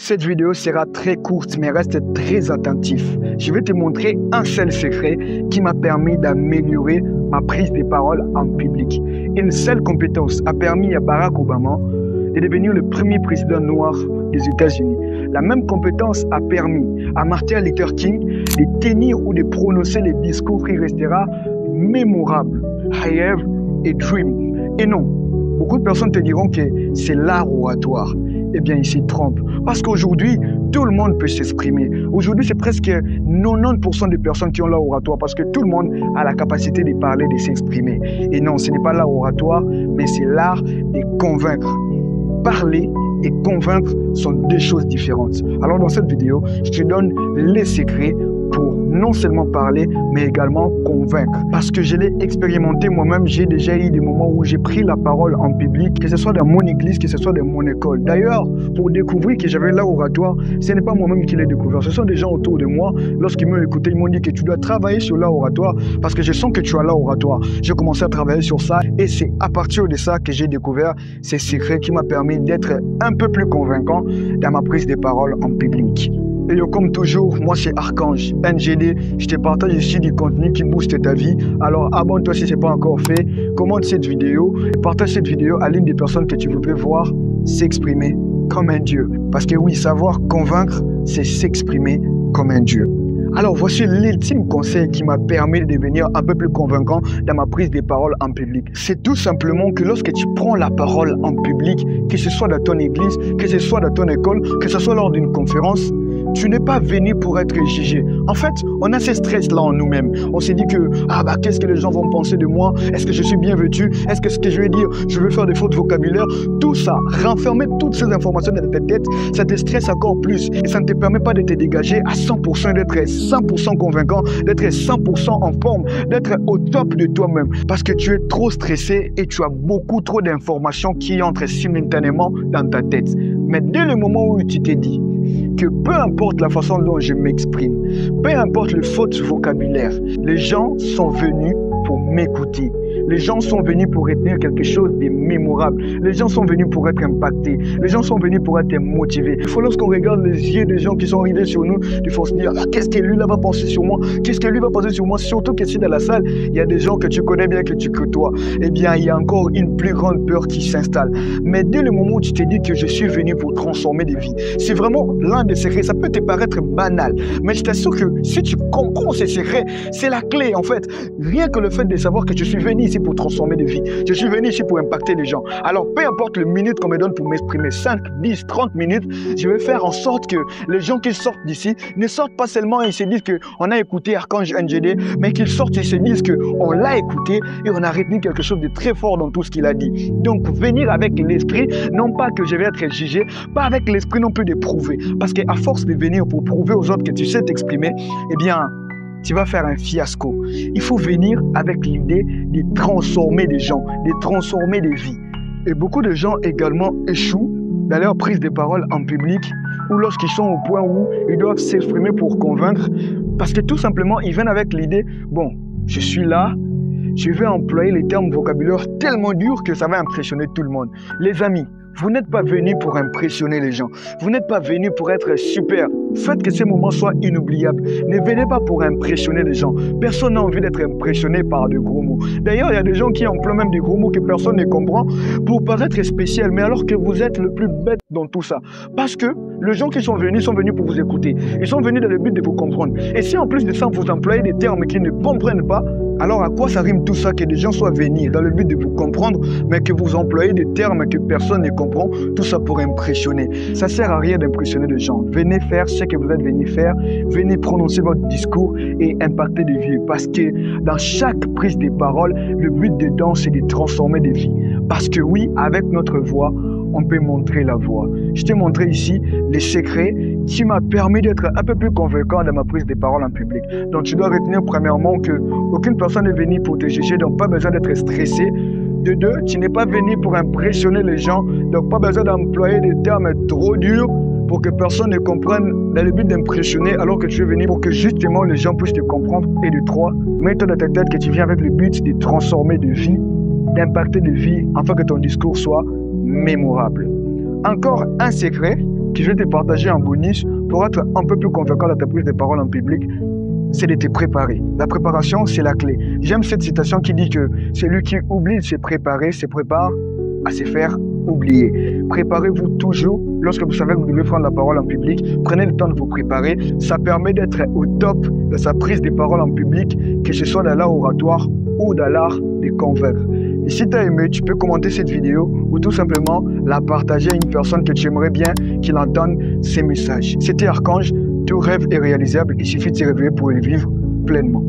Cette vidéo sera très courte, mais reste très attentif. Je vais te montrer un seul secret qui m'a permis d'améliorer ma prise de parole en public. Une seule compétence a permis à Barack Obama de devenir le premier président noir des États-Unis. La même compétence a permis à Martin Luther King de tenir ou de prononcer les discours qui restera mémorable. I have a dream. Et non, beaucoup de personnes te diront que c'est l'art oratoire. Eh bien, ils se trompent. Parce qu'aujourd'hui, tout le monde peut s'exprimer. Aujourd'hui, c'est presque 90% des personnes qui ont l'art oratoire parce que tout le monde a la capacité de parler, de s'exprimer. Et non, ce n'est pas l'art oratoire, mais c'est l'art de convaincre. Parler et convaincre sont deux choses différentes. Alors, dans cette vidéo, je te donne les secrets pour non seulement parler, mais également convaincre. Parce que je l'ai expérimenté moi-même, j'ai déjà eu des moments où j'ai pris la parole en public, que ce soit dans mon église, que ce soit dans mon école. D'ailleurs, pour découvrir que j'avais l'art oratoire, ce n'est pas moi-même qui l'ai découvert. Ce sont des gens autour de moi, lorsqu'ils m'ont écouté, ils m'ont dit que tu dois travailler sur l'art oratoire parce que je sens que tu as l'art oratoire. J'ai commencé à travailler sur ça et c'est à partir de ça que j'ai découvert ces secrets qui m'ont permis d'être un peu plus convaincant dans ma prise de parole en public. Et comme toujours, moi c'est Archange NGD, je te partage ici du contenu qui booste ta vie. Alors abonne-toi si ce n'est pas encore fait, commente cette vidéo et partage cette vidéo à l'une des personnes que tu voudrais voir s'exprimer comme un dieu. Parce que oui, savoir convaincre, c'est s'exprimer comme un dieu. Alors voici l'ultime conseil qui m'a permis de devenir un peu plus convaincant dans ma prise de parole en public. C'est tout simplement que lorsque tu prends la parole en public, que ce soit dans ton église, que ce soit dans ton école, que ce soit lors d'une conférence, tu n'es pas venu pour être jugé. En fait, on a ce stress-là en nous-mêmes. On s'est dit que, qu'est-ce que les gens vont penser de moi? Est-ce que je suis bien vêtu? Est-ce que ce que je vais dire, je vais faire des fautes de vocabulaire? Tout ça, renfermer toutes ces informations dans ta tête, ça te stresse encore plus. Et ça ne te permet pas de te dégager à 100%, d'être 100% convaincant, d'être 100% en forme, d'être au top de toi-même. Parce que tu es trop stressé et tu as beaucoup trop d'informations qui entrent simultanément dans ta tête. Mais dès le moment où tu t'es dit que peu importe la façon dont je m'exprime, peu importe le faute vocabulaire, les gens sont venus pour m'écouter. Les gens sont venus pour retenir quelque chose de mémorable. Les gens sont venus pour être impactés. Les gens sont venus pour être motivés. Il faut lorsqu'on regarde les yeux des gens qui sont arrivés sur nous, il faut se dire, qu'est-ce que lui là va penser sur moi? Qu'est-ce que lui va penser sur moi? Surtout que si dans la salle, il y a des gens que tu connais bien, que tu côtoies. Eh bien, il y a encore une plus grande peur qui s'installe. Mais dès le moment où tu te dis que je suis venu pour transformer des vies, c'est vraiment l'un des secrets. Ça peut te paraître banal, mais je t'assure que si tu comprends ces secrets, c'est la clé en fait. Rien que le fait de savoir que je suis venu ici pour transformer des vies. Je suis venu ici pour impacter les gens. Alors, peu importe le minute qu'on me donne pour m'exprimer, 5, 10, 30 minutes, je vais faire en sorte que les gens qui sortent d'ici ne sortent pas seulement et se disent qu'on a écouté Archange NGD, mais qu'ils sortent et se disent qu'on l'a écouté et on a retenu quelque chose de très fort dans tout ce qu'il a dit. Donc, venir avec l'esprit, non pas que je vais être jugé, pas avec l'esprit non plus de prouver. Parce qu'à force de venir pour prouver aux autres que tu sais t'exprimer, eh bien, tu vas faire un fiasco. Il faut venir avec l'idée de transformer des gens, de transformer des vies. Et beaucoup de gens également échouent dans leur prise de parole en public ou lorsqu'ils sont au point où ils doivent s'exprimer pour convaincre parce que tout simplement, ils viennent avec l'idée, bon, je suis là, je vais employer les termes vocabulaires tellement durs que ça va impressionner tout le monde. Les amis, vous n'êtes pas venus pour impressionner les gens. Vous n'êtes pas venus pour être super. Faites que ces moments soient inoubliables. Ne venez pas pour impressionner les gens. Personne n'a envie d'être impressionné par de gros mots. D'ailleurs, il y a des gens qui emploient même des gros mots que personne ne comprend pour paraître spécial, mais alors que vous êtes le plus bête dans tout ça. Parce que les gens qui sont venus pour vous écouter. Ils sont venus dans le but de vous comprendre. Et si en plus de ça, vous employez des termes qu'ils ne comprennent pas, alors à quoi ça rime tout ça que des gens soient venus dans le but de vous comprendre, mais que vous employez des termes que personne ne comprend, tout ça pour impressionner. Ça ne sert à rien d'impressionner les gens. Venez faire ce que vous êtes venus faire, venez prononcer votre discours et impacter des vies. Parce que dans chaque prise de parole, le but dedans, c'est de transformer des vies. Parce que oui, avec notre voix, on peut montrer la voie. Je t'ai montré ici les secrets qui m'ont permis d'être un peu plus convaincant dans ma prise de parole en public. Donc tu dois retenir premièrement que aucune personne n'est venue pour te juger, donc pas besoin d'être stressé. De deux, tu n'es pas venu pour impressionner les gens, donc pas besoin d'employer des termes trop durs pour que personne ne comprenne dans le but d'impressionner alors que tu es venu pour que justement les gens puissent te comprendre. Et de trois, mets-toi dans ta tête que tu viens avec le but de transformer des vies, d'impacter des vies afin que ton discours soit mémorable. Encore un secret que je vais te partager en bonus pour être un peu plus convaincant dans ta prise de parole en public, c'est de te préparer. La préparation, c'est la clé. J'aime cette citation qui dit que celui qui oublie de se préparer se prépare à se faire oublier. Préparez-vous toujours lorsque vous savez que vous devez prendre la parole en public. Prenez le temps de vous préparer. Ça permet d'être au top de sa prise de parole en public, que ce soit dans l'art oratoire ou dans l'art de convaincre. Et si tu as aimé, tu peux commenter cette vidéo ou tout simplement la partager à une personne que tu aimerais bien qu'il entende ces messages. C'était Archange. Tout rêve est réalisable, il suffit de se réveiller pour le vivre pleinement.